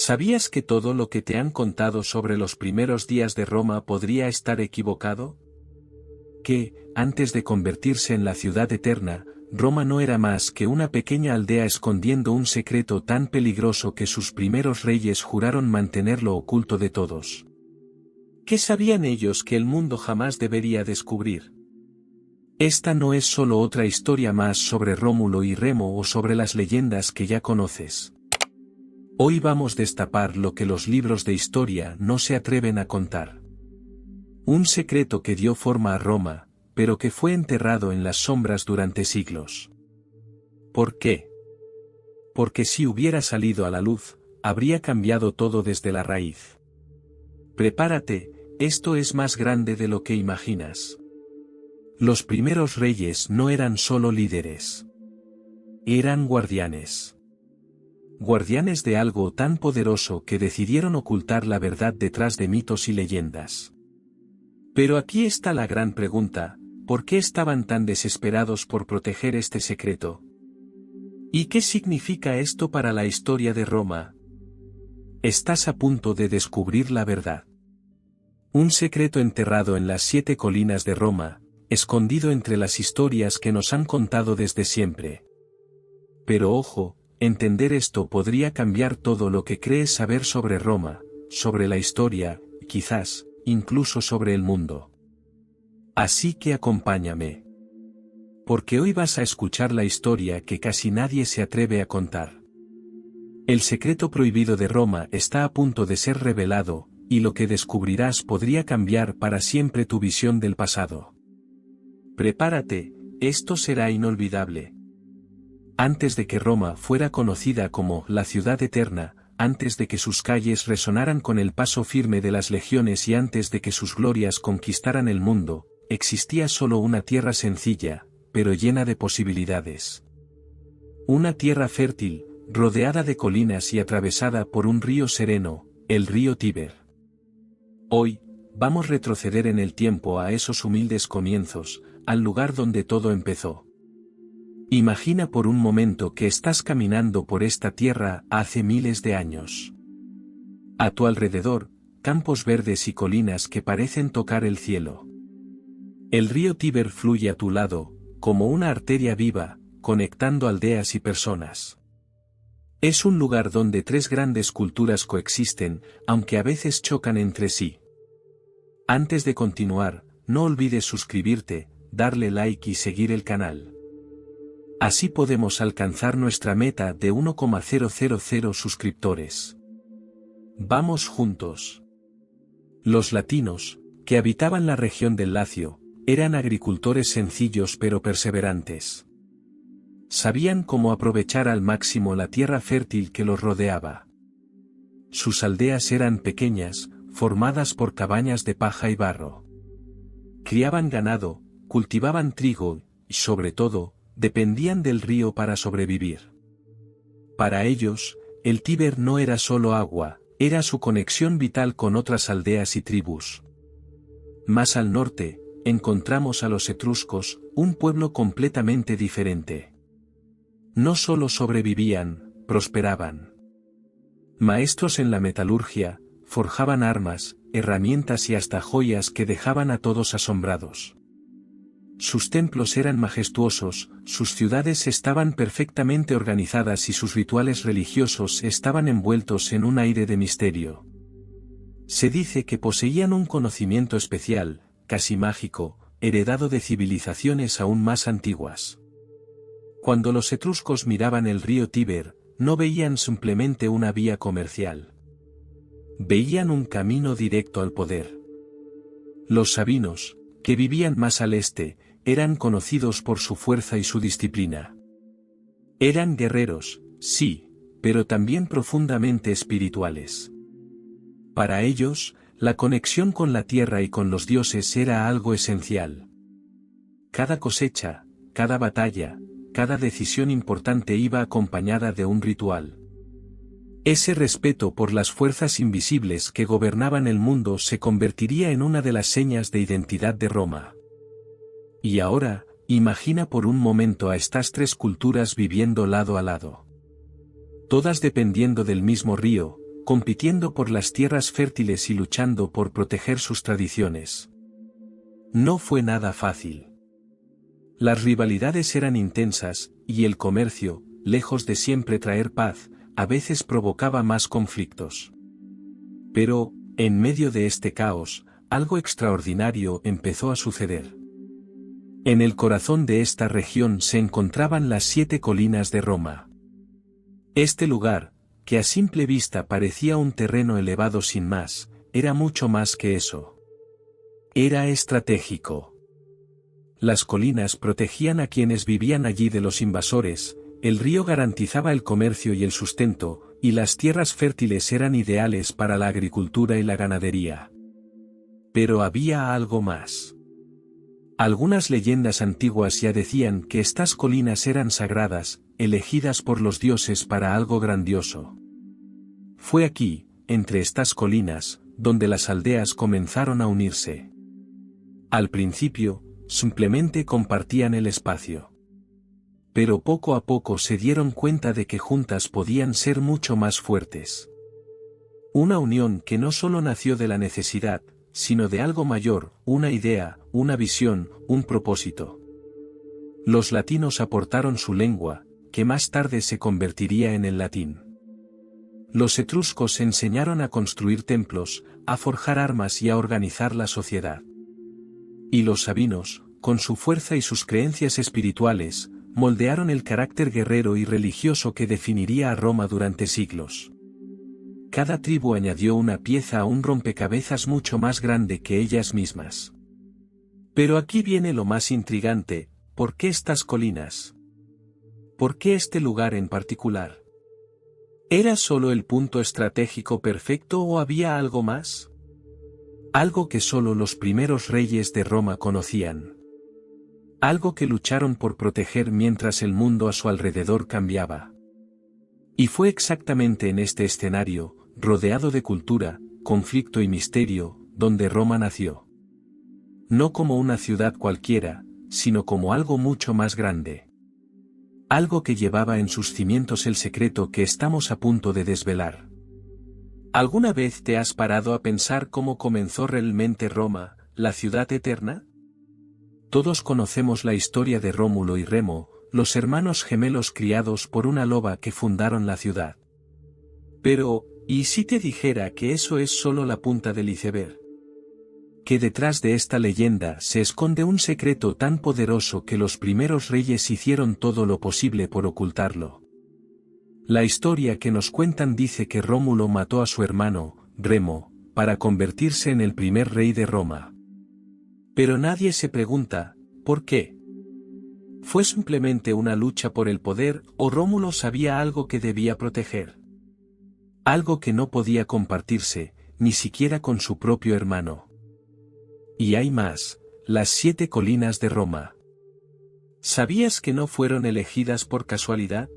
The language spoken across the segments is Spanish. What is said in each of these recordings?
¿Sabías que todo lo que te han contado sobre los primeros días de Roma podría estar equivocado? Que, antes de convertirse en la ciudad eterna, Roma no era más que una pequeña aldea escondiendo un secreto tan peligroso que sus primeros reyes juraron mantenerlo oculto de todos. ¿Qué sabían ellos que el mundo jamás debería descubrir? Esta no es solo otra historia más sobre Rómulo y Remo o sobre las leyendas que ya conoces. Hoy vamos a destapar lo que los libros de historia no se atreven a contar. Un secreto que dio forma a Roma, pero que fue enterrado en las sombras durante siglos. ¿Por qué? Porque si hubiera salido a la luz, habría cambiado todo desde la raíz. Prepárate, esto es más grande de lo que imaginas. Los primeros reyes no eran solo líderes. Eran guardianes. Guardianes de algo tan poderoso que decidieron ocultar la verdad detrás de mitos y leyendas. Pero aquí está la gran pregunta, ¿por qué estaban tan desesperados por proteger este secreto? ¿Y qué significa esto para la historia de Roma? Estás a punto de descubrir la verdad. Un secreto enterrado en las 7 colinas de Roma, escondido entre las historias que nos han contado desde siempre. Pero ojo, entender esto podría cambiar todo lo que crees saber sobre Roma, sobre la historia, quizás, incluso sobre el mundo. Así que acompáñame. Porque hoy vas a escuchar la historia que casi nadie se atreve a contar. El secreto prohibido de Roma está a punto de ser revelado, y lo que descubrirás podría cambiar para siempre tu visión del pasado. Prepárate, esto será inolvidable. Antes de que Roma fuera conocida como la ciudad eterna, antes de que sus calles resonaran con el paso firme de las legiones y antes de que sus glorias conquistaran el mundo, existía solo una tierra sencilla, pero llena de posibilidades. Una tierra fértil, rodeada de colinas y atravesada por un río sereno, el río Tíber. Hoy, vamos a retroceder en el tiempo a esos humildes comienzos, al lugar donde todo empezó. Imagina por un momento que estás caminando por esta tierra hace miles de años. A tu alrededor, campos verdes y colinas que parecen tocar el cielo. El río Tíber fluye a tu lado, como una arteria viva, conectando aldeas y personas. Es un lugar donde 3 grandes culturas coexisten, aunque a veces chocan entre sí. Antes de continuar, no olvides suscribirte, darle like y seguir el canal. Así podemos alcanzar nuestra meta de 1,000 suscriptores. Vamos juntos. Los latinos, que habitaban la región del Lacio, eran agricultores sencillos pero perseverantes. Sabían cómo aprovechar al máximo la tierra fértil que los rodeaba. Sus aldeas eran pequeñas, formadas por cabañas de paja y barro. Criaban ganado, cultivaban trigo, y sobre todo, dependían del río para sobrevivir. Para ellos, el Tíber no era solo agua, era su conexión vital con otras aldeas y tribus. Más al norte, encontramos a los etruscos, un pueblo completamente diferente. No solo sobrevivían, prosperaban. Maestros en la metalurgia, forjaban armas, herramientas y hasta joyas que dejaban a todos asombrados. Sus templos eran majestuosos, sus ciudades estaban perfectamente organizadas y sus rituales religiosos estaban envueltos en un aire de misterio. Se dice que poseían un conocimiento especial, casi mágico, heredado de civilizaciones aún más antiguas. Cuando los etruscos miraban el río Tíber, no veían simplemente una vía comercial. Veían un camino directo al poder. Los sabinos, que vivían más al este, eran conocidos por su fuerza y su disciplina. Eran guerreros, sí, pero también profundamente espirituales. Para ellos, la conexión con la tierra y con los dioses era algo esencial. Cada cosecha, cada batalla, cada decisión importante iba acompañada de un ritual. Ese respeto por las fuerzas invisibles que gobernaban el mundo se convertiría en una de las señas de identidad de Roma. Y ahora, imagina por un momento a estas 3 culturas viviendo lado a lado. Todas dependiendo del mismo río, compitiendo por las tierras fértiles y luchando por proteger sus tradiciones. No fue nada fácil. Las rivalidades eran intensas, y el comercio, lejos de siempre traer paz, a veces provocaba más conflictos. Pero, en medio de este caos, algo extraordinario empezó a suceder. En el corazón de esta región se encontraban las 7 colinas de Roma. Este lugar, que a simple vista parecía un terreno elevado sin más, era mucho más que eso. Era estratégico. Las colinas protegían a quienes vivían allí de los invasores, el río garantizaba el comercio y el sustento, y las tierras fértiles eran ideales para la agricultura y la ganadería. Pero había algo más. Algunas leyendas antiguas ya decían que estas colinas eran sagradas, elegidas por los dioses para algo grandioso. Fue aquí, entre estas colinas, donde las aldeas comenzaron a unirse. Al principio, simplemente compartían el espacio. Pero poco a poco se dieron cuenta de que juntas podían ser mucho más fuertes. Una unión que no solo nació de la necesidad, sino de algo mayor, una idea, una visión, un propósito. Los latinos aportaron su lengua, que más tarde se convertiría en el latín. Los etruscos enseñaron a construir templos, a forjar armas y a organizar la sociedad. Y los sabinos, con su fuerza y sus creencias espirituales, moldearon el carácter guerrero y religioso que definiría a Roma durante siglos. Cada tribu añadió una pieza a un rompecabezas mucho más grande que ellas mismas. Pero aquí viene lo más intrigante, ¿por qué estas colinas? ¿Por qué este lugar en particular? ¿Era solo el punto estratégico perfecto o había algo más? Algo que solo los primeros reyes de Roma conocían. Algo que lucharon por proteger mientras el mundo a su alrededor cambiaba. Y fue exactamente en este escenario, rodeado de cultura, conflicto y misterio, donde Roma nació. No como una ciudad cualquiera, sino como algo mucho más grande. Algo que llevaba en sus cimientos el secreto que estamos a punto de desvelar. ¿Alguna vez te has parado a pensar cómo comenzó realmente Roma, la ciudad eterna? Todos conocemos la historia de Rómulo y Remo, los hermanos gemelos criados por una loba que fundaron la ciudad. Pero, ¿y si te dijera que eso es solo la punta del iceberg? Que detrás de esta leyenda se esconde un secreto tan poderoso que los primeros reyes hicieron todo lo posible por ocultarlo. La historia que nos cuentan dice que Rómulo mató a su hermano, Remo, para convertirse en el primer rey de Roma. Pero nadie se pregunta, ¿por qué? ¿Fue simplemente una lucha por el poder o Rómulo sabía algo que debía proteger? Algo que no podía compartirse, ni siquiera con su propio hermano. Y hay más, las 7 colinas de Roma. ¿Sabías que no fueron elegidas por casualidad?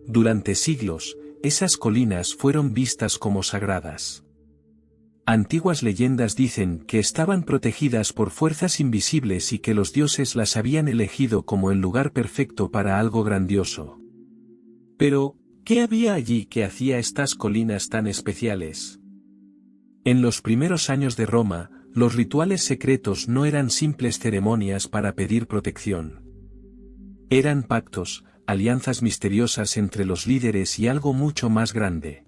Durante siglos, esas colinas fueron vistas como sagradas. Antiguas leyendas dicen que estaban protegidas por fuerzas invisibles y que los dioses las habían elegido como el lugar perfecto para algo grandioso. Pero, ¿qué había allí que hacía estas colinas tan especiales? En los primeros años de Roma, los rituales secretos no eran simples ceremonias para pedir protección. Eran pactos, alianzas misteriosas entre los líderes y algo mucho más grande.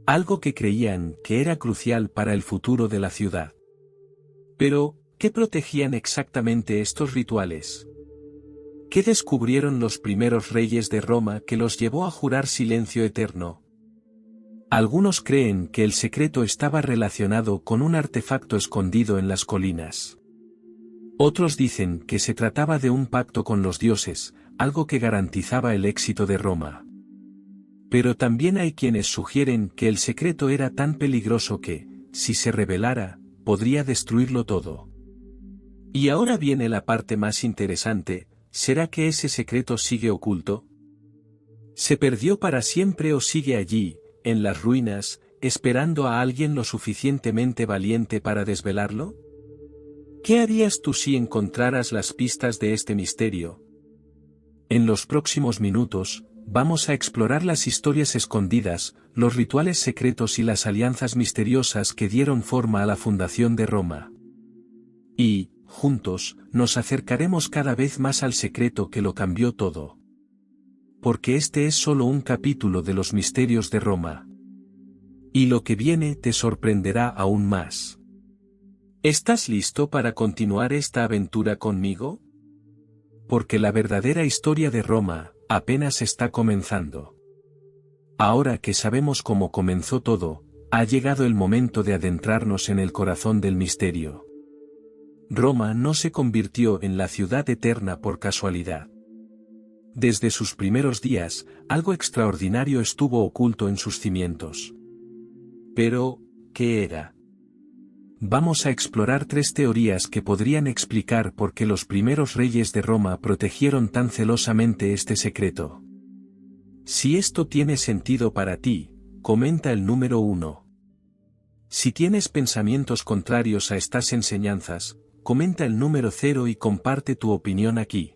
Algo que creían que era crucial para el futuro de la ciudad. Pero, ¿qué protegían exactamente estos rituales? ¿Qué descubrieron los primeros reyes de Roma que los llevó a jurar silencio eterno? Algunos creen que el secreto estaba relacionado con un artefacto escondido en las colinas. Otros dicen que se trataba de un pacto con los dioses, algo que garantizaba el éxito de Roma. Pero también hay quienes sugieren que el secreto era tan peligroso que, si se revelara, podría destruirlo todo. Y ahora viene la parte más interesante, ¿será que ese secreto sigue oculto? ¿Se perdió para siempre o sigue allí, en las ruinas, esperando a alguien lo suficientemente valiente para desvelarlo? ¿Qué harías tú si encontraras las pistas de este misterio? En los próximos minutos, Vamos a explorar las historias escondidas, los rituales secretos y las alianzas misteriosas que dieron forma a la fundación de Roma. Y, juntos, nos acercaremos cada vez más al secreto que lo cambió todo. Porque este es solo un capítulo de los misterios de Roma. Y lo que viene te sorprenderá aún más. ¿Estás listo para continuar esta aventura conmigo? Porque la verdadera historia de Roma apenas está comenzando. Ahora que sabemos cómo comenzó todo, ha llegado el momento de adentrarnos en el corazón del misterio. Roma no se convirtió en la ciudad eterna por casualidad. Desde sus primeros días, algo extraordinario estuvo oculto en sus cimientos. Pero, ¿qué era? Vamos a explorar 3 teorías que podrían explicar por qué los primeros reyes de Roma protegieron tan celosamente este secreto. Si esto tiene sentido para ti, comenta el número 1. Si tienes pensamientos contrarios a estas enseñanzas, comenta el número 0 y comparte tu opinión aquí.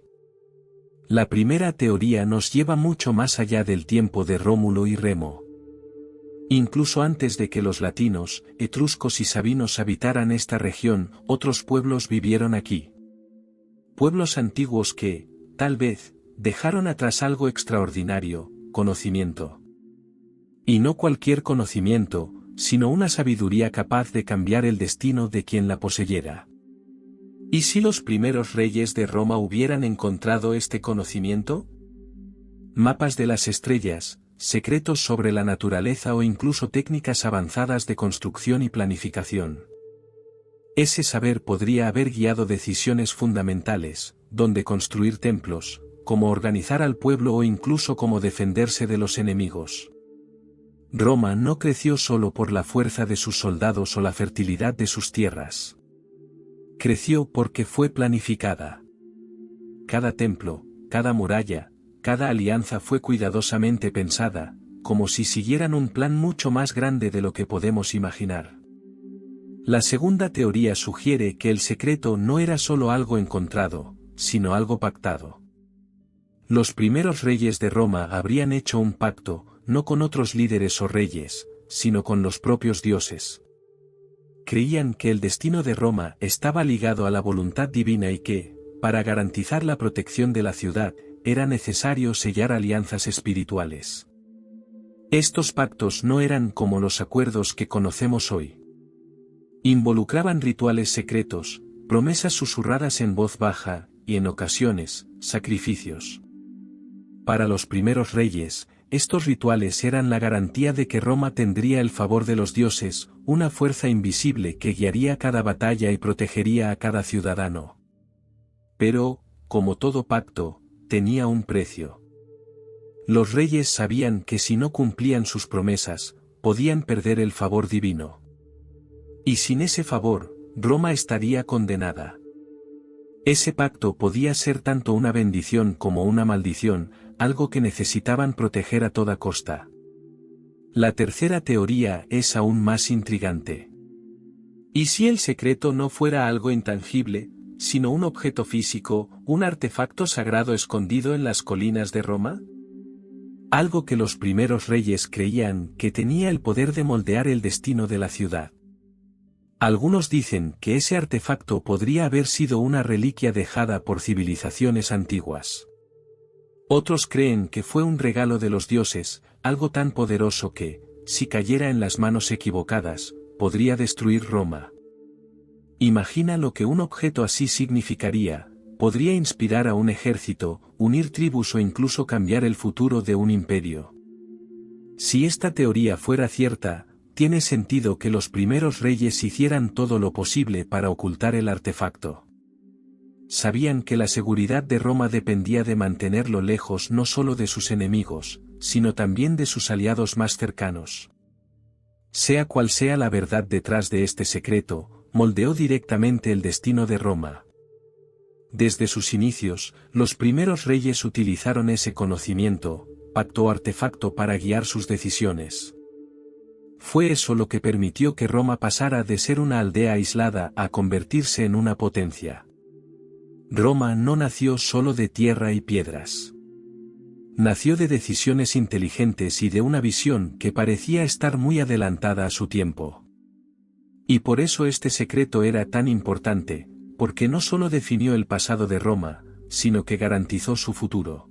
La primera teoría nos lleva mucho más allá del tiempo de Rómulo y Remo. Incluso antes de que los latinos, etruscos y sabinos habitaran esta región, otros pueblos vivieron aquí. Pueblos antiguos que, tal vez, dejaron atrás algo extraordinario, conocimiento. Y no cualquier conocimiento, sino una sabiduría capaz de cambiar el destino de quien la poseyera. ¿Y si los primeros reyes de Roma hubieran encontrado este conocimiento? Mapas de las estrellas, secretos sobre la naturaleza o incluso técnicas avanzadas de construcción y planificación. Ese saber podría haber guiado decisiones fundamentales, donde construir templos, cómo organizar al pueblo o incluso cómo defenderse de los enemigos. Roma no creció solo por la fuerza de sus soldados o la fertilidad de sus tierras. Creció porque fue planificada. Cada templo, cada muralla, cada alianza fue cuidadosamente pensada, como si siguieran un plan mucho más grande de lo que podemos imaginar. La segunda teoría sugiere que el secreto no era solo algo encontrado, sino algo pactado. Los primeros reyes de Roma habrían hecho un pacto, no con otros líderes o reyes, sino con los propios dioses. Creían que el destino de Roma estaba ligado a la voluntad divina y que, para garantizar la protección de la ciudad, era necesario sellar alianzas espirituales. Estos pactos no eran como los acuerdos que conocemos hoy. Involucraban rituales secretos, promesas susurradas en voz baja, y en ocasiones, sacrificios. Para los primeros reyes, estos rituales eran la garantía de que Roma tendría el favor de los dioses, una fuerza invisible que guiaría cada batalla y protegería a cada ciudadano. Pero, como todo pacto, tenía un precio. Los reyes sabían que si no cumplían sus promesas, podían perder el favor divino. Y sin ese favor, Roma estaría condenada. Ese pacto podía ser tanto una bendición como una maldición, algo que necesitaban proteger a toda costa. La tercera teoría es aún más intrigante. ¿Y si el secreto no fuera algo intangible, sino un objeto físico, un artefacto sagrado escondido en las colinas de Roma? Algo que los primeros reyes creían que tenía el poder de moldear el destino de la ciudad. Algunos dicen que ese artefacto podría haber sido una reliquia dejada por civilizaciones antiguas. Otros creen que fue un regalo de los dioses, algo tan poderoso que, si cayera en las manos equivocadas, podría destruir Roma. Imagina lo que un objeto así significaría: podría inspirar a un ejército, unir tribus o incluso cambiar el futuro de un imperio. Si esta teoría fuera cierta, tiene sentido que los primeros reyes hicieran todo lo posible para ocultar el artefacto. Sabían que la seguridad de Roma dependía de mantenerlo lejos no solo de sus enemigos, sino también de sus aliados más cercanos. Sea cual sea la verdad detrás de este secreto, moldeó directamente el destino de Roma. Desde sus inicios, los primeros reyes utilizaron ese conocimiento, pacto o artefacto para guiar sus decisiones. Fue eso lo que permitió que Roma pasara de ser una aldea aislada a convertirse en una potencia. Roma no nació solo de tierra y piedras. Nació de decisiones inteligentes y de una visión que parecía estar muy adelantada a su tiempo. Y por eso este secreto era tan importante, porque no solo definió el pasado de Roma, sino que garantizó su futuro.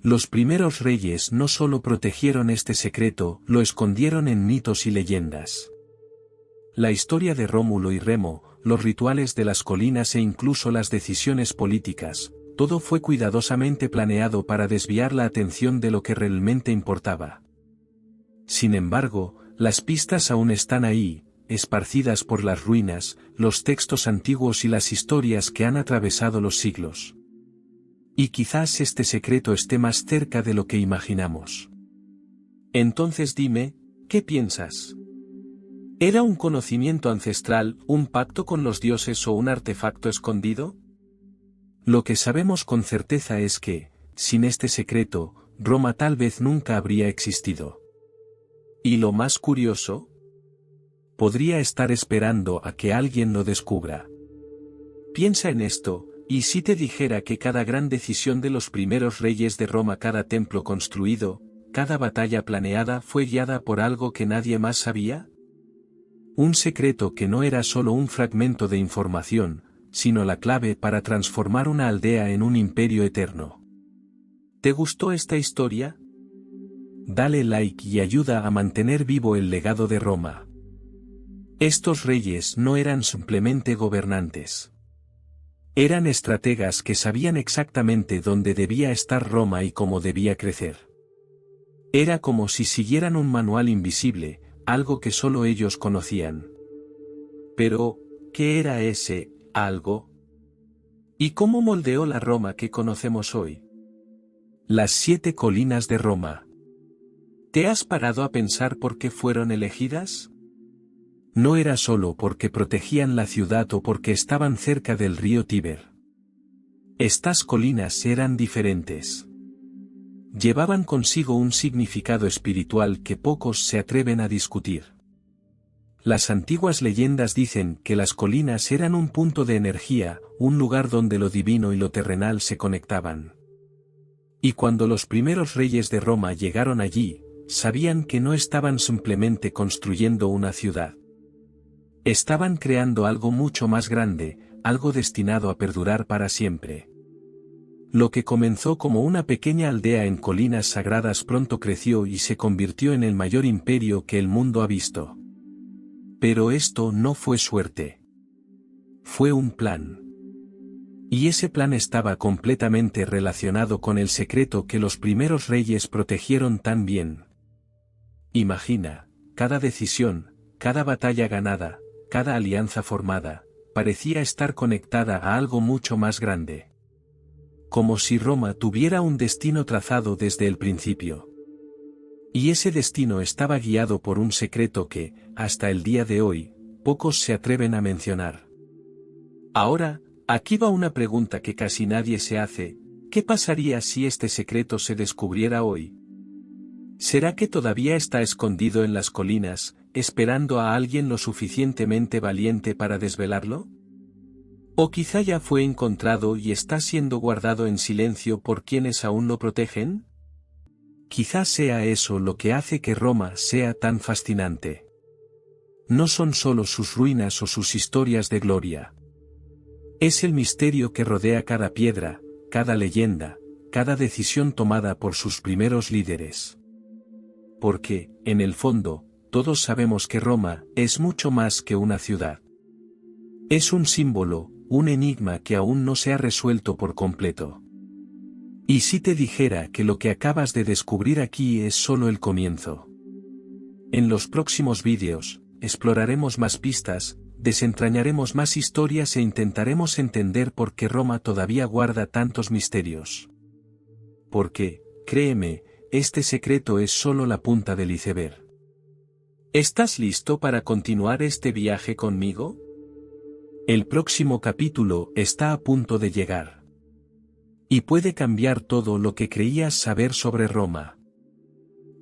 Los primeros reyes no solo protegieron este secreto, lo escondieron en mitos y leyendas. La historia de Rómulo y Remo, los rituales de las colinas e incluso las decisiones políticas, todo fue cuidadosamente planeado para desviar la atención de lo que realmente importaba. Sin embargo, las pistas aún están ahí, esparcidas por las ruinas, los textos antiguos y las historias que han atravesado los siglos. Y quizás este secreto esté más cerca de lo que imaginamos. Entonces dime, ¿qué piensas? ¿Era un conocimiento ancestral, un pacto con los dioses o un artefacto escondido? Lo que sabemos con certeza es que, sin este secreto, Roma tal vez nunca habría existido. Y lo más curioso, podría estar esperando a que alguien lo descubra. Piensa en esto, y si te dijera que cada gran decisión de los primeros reyes de Roma, cada templo construido, cada batalla planeada fue guiada por algo que nadie más sabía? Un secreto que no era solo un fragmento de información, sino la clave para transformar una aldea en un imperio eterno. ¿Te gustó esta historia? Dale like y ayuda a mantener vivo el legado de Roma. Estos reyes no eran simplemente gobernantes. Eran estrategas que sabían exactamente dónde debía estar Roma y cómo debía crecer. Era como si siguieran un manual invisible, algo que solo ellos conocían. Pero, ¿qué era ese algo? ¿Y cómo moldeó la Roma que conocemos hoy? Las 7 colinas de Roma. ¿Te has parado a pensar por qué fueron elegidas? No era solo porque protegían la ciudad o porque estaban cerca del río Tíber. Estas colinas eran diferentes. Llevaban consigo un significado espiritual que pocos se atreven a discutir. Las antiguas leyendas dicen que las colinas eran un punto de energía, un lugar donde lo divino y lo terrenal se conectaban. Y cuando los primeros reyes de Roma llegaron allí, sabían que no estaban simplemente construyendo una ciudad. Estaban creando algo mucho más grande, algo destinado a perdurar para siempre. Lo que comenzó como una pequeña aldea en colinas sagradas pronto creció y se convirtió en el mayor imperio que el mundo ha visto. Pero esto no fue suerte. Fue un plan. Y ese plan estaba completamente relacionado con el secreto que los primeros reyes protegieron tan bien. Imagina, cada decisión, cada batalla ganada, cada alianza formada, parecía estar conectada a algo mucho más grande. Como si Roma tuviera un destino trazado desde el principio. Y ese destino estaba guiado por un secreto que, hasta el día de hoy, pocos se atreven a mencionar. Ahora, aquí va una pregunta que casi nadie se hace: ¿qué pasaría si este secreto se descubriera hoy? ¿Será que todavía está escondido en las colinas, esperando a alguien lo suficientemente valiente para desvelarlo? ¿O quizá ya fue encontrado y está siendo guardado en silencio por quienes aún lo protegen? Quizá sea eso lo que hace que Roma sea tan fascinante. No son solo sus ruinas o sus historias de gloria. Es el misterio que rodea cada piedra, cada leyenda, cada decisión tomada por sus primeros líderes. Porque, en el fondo, todos sabemos que Roma es mucho más que una ciudad. Es un símbolo, un enigma que aún no se ha resuelto por completo. ¿Y si te dijera que lo que acabas de descubrir aquí es solo el comienzo? En los próximos vídeos, exploraremos más pistas, desentrañaremos más historias e intentaremos entender por qué Roma todavía guarda tantos misterios. Porque, créeme, este secreto es solo la punta del iceberg. ¿Estás listo para continuar este viaje conmigo? El próximo capítulo está a punto de llegar. Y puede cambiar todo lo que creías saber sobre Roma.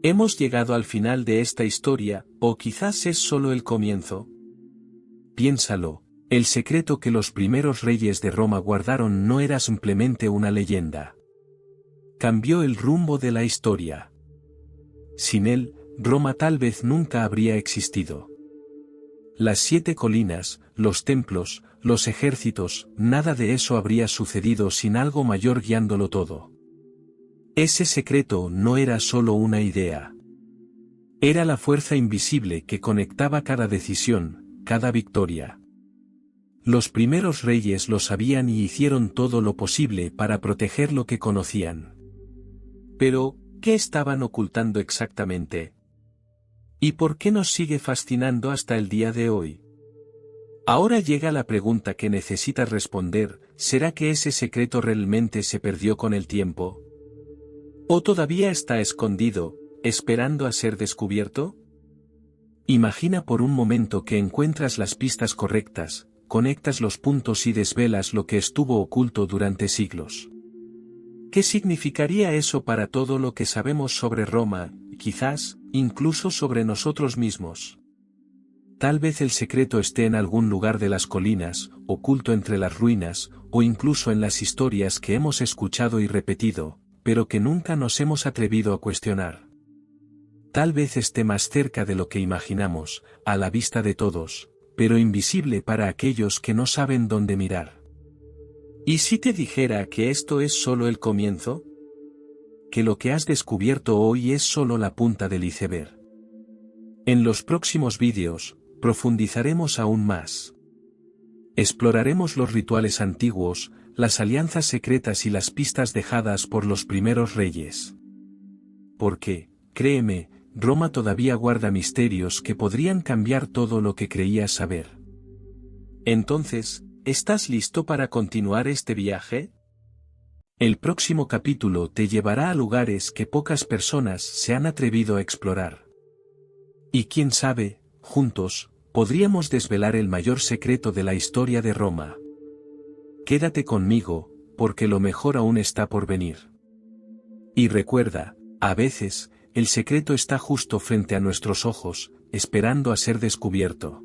Hemos llegado al final de esta historia, o quizás es solo el comienzo. Piénsalo, el secreto que los primeros reyes de Roma guardaron no era simplemente una leyenda. cambió el rumbo de la historia. Sin él, Roma tal vez nunca habría existido. Las 7 colinas, los templos, los ejércitos, nada de eso habría sucedido sin algo mayor guiándolo todo. Ese secreto no era solo una idea. Era la fuerza invisible que conectaba cada decisión, cada victoria. Los primeros reyes lo sabían y hicieron todo lo posible para proteger lo que conocían. Pero, ¿qué estaban ocultando exactamente? ¿Y por qué nos sigue fascinando hasta el día de hoy? Ahora llega la pregunta que necesitas responder: ¿será que ese secreto realmente se perdió con el tiempo? ¿O todavía está escondido, esperando a ser descubierto? Imagina por un momento que encuentras las pistas correctas, conectas los puntos y desvelas lo que estuvo oculto durante siglos. ¿Qué significaría eso para todo lo que sabemos sobre Roma, quizás, incluso sobre nosotros mismos? Tal vez el secreto esté en algún lugar de las colinas, oculto entre las ruinas, o incluso en las historias que hemos escuchado y repetido, pero que nunca nos hemos atrevido a cuestionar. Tal vez esté más cerca de lo que imaginamos, a la vista de todos, pero invisible para aquellos que no saben dónde mirar. ¿Y si te dijera que esto es solo el comienzo? Que lo que has descubierto hoy es solo la punta del iceberg. En los próximos vídeos, profundizaremos aún más. Exploraremos los rituales antiguos, las alianzas secretas y las pistas dejadas por los primeros reyes. Porque, créeme, Roma todavía guarda misterios que podrían cambiar todo lo que creías saber. Entonces, ¿estás listo para continuar este viaje? El próximo capítulo te llevará a lugares que pocas personas se han atrevido a explorar. Y quién sabe, juntos, podríamos desvelar el mayor secreto de la historia de Roma. Quédate conmigo, porque lo mejor aún está por venir. Y recuerda, a veces, el secreto está justo frente a nuestros ojos, esperando a ser descubierto.